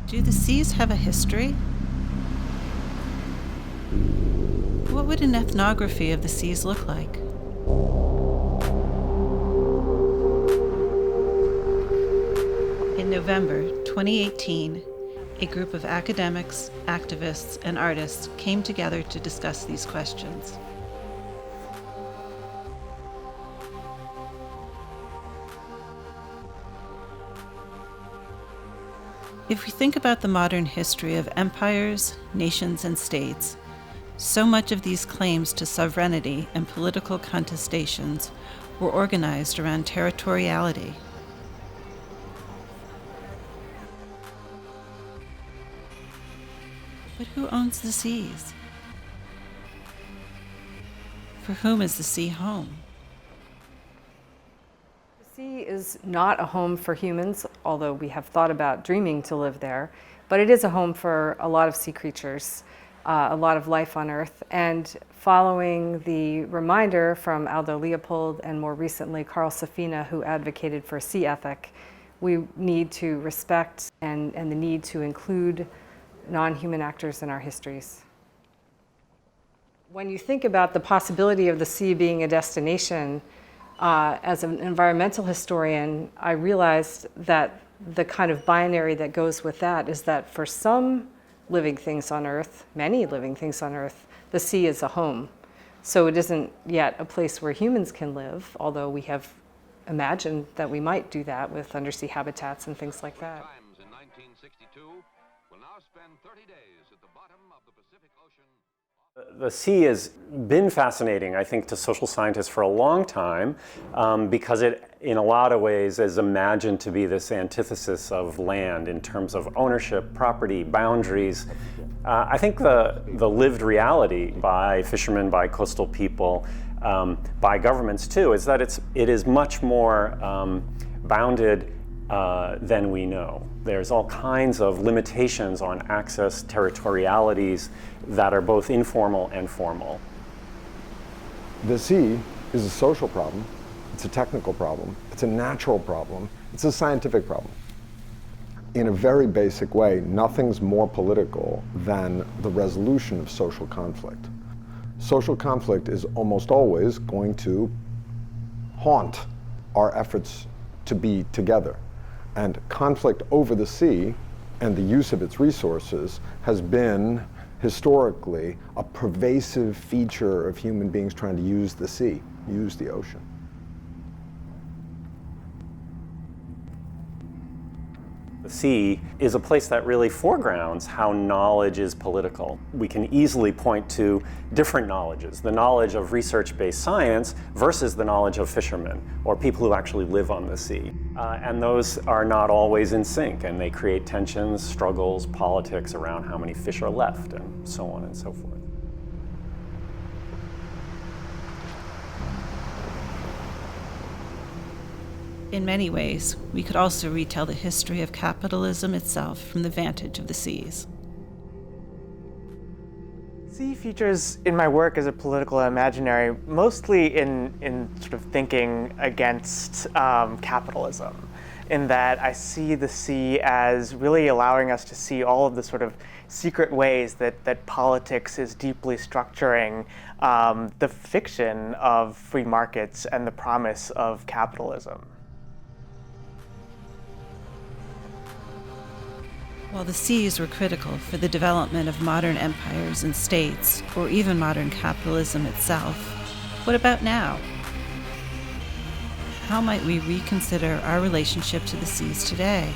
Do the seas have a history? What would an ethnography of the seas look like? In November 2018, a group of academics, activists, and artists came together to discuss these questions. If we think about the modern history of empires, nations, and states, so much of these claims to sovereignty and political contestations were organized around territoriality. But who owns the seas? For whom is the sea home? The sea is not a home for humans, although we have thought about dreaming to live there, but it is a home for a lot of sea creatures, a lot of life on Earth. And following the reminder from Aldo Leopold and more recently Carl Safina, who advocated for sea ethic, we need to respect and the need to include non-human actors in our histories. When you think about the possibility of the sea being a destination, as an environmental historian, I realized that the kind of binary that goes with that is that for some living things on Earth, many living things on Earth, the sea is a home. So it isn't yet a place where humans can live, although we have imagined that we might do that with undersea habitats and things like that. In 1962, will now spend 30 days at the bottom of the Pacific Ocean. The sea has been fascinating, I think, to social scientists for a long time because it, in a lot of ways, is imagined to be this antithesis of land in terms of ownership, property, boundaries. I think the lived reality by fishermen, by coastal people, by governments too, is that it is much more bounded than we know. There's all kinds of limitations on access, territorialities that are both informal and formal. The sea is a social problem, it's a technical problem, it's a natural problem, it's a scientific problem. In a very basic way, nothing's more political than the resolution of social conflict. Social conflict is almost always going to haunt our efforts to be together. And conflict over the sea and the use of its resources has been historically a pervasive feature of human beings trying to use the sea, use the ocean. The sea is a place that really foregrounds how knowledge is political. We can easily point to different knowledges, the knowledge of research-based science versus the knowledge of fishermen or people who actually live on the sea. And those are not always in sync, and they create tensions, struggles, politics around how many fish are left, and so on and so forth. In many ways, we could also retell the history of capitalism itself from the vantage of the seas. Sea features in my work as a political imaginary mostly in sort of thinking against capitalism, in that I see the sea as really allowing us to see all of the sort of secret ways that politics is deeply structuring the fiction of free markets and the promise of capitalism. While the seas were critical for the development of modern empires and states, or even modern capitalism itself, what about now? How might we reconsider our relationship to the seas today?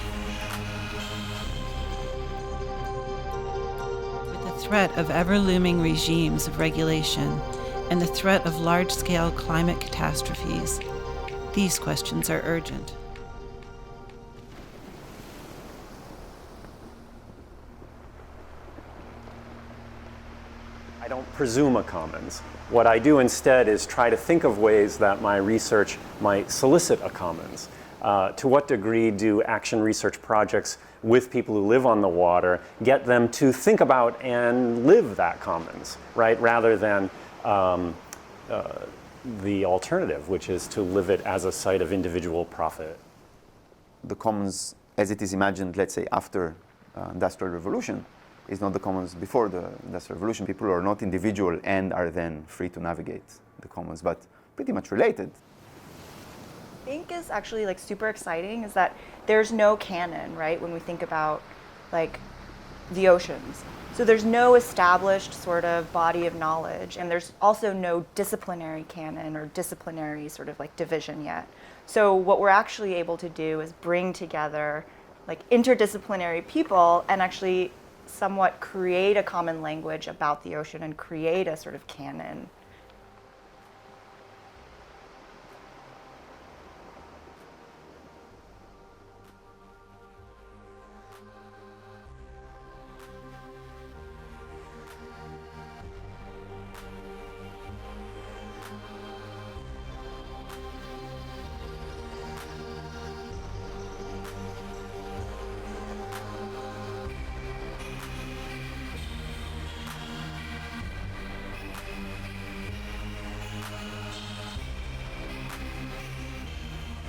With the threat of ever-looming regimes of regulation and the threat of large-scale climate catastrophes, these questions are urgent. I don't presume a commons. What I do instead is try to think of ways that my research might solicit a commons. To what degree do action research projects with people who live on the water get them to think about and live that commons, right? Rather than the alternative, which is to live it as a site of individual profit. The commons, as it is imagined, let's say, after Industrial Revolution is not the commons before the Industrial Revolution. People are not individual and are then free to navigate the commons, but pretty much related. I think is actually like super exciting is that there's no canon, right? When we think about like the oceans. So there's no established sort of body of knowledge, and there's also no disciplinary canon or disciplinary sort of like division yet. So what we're actually able to do is bring together like interdisciplinary people and actually somewhat create a common language about the ocean and create a sort of canon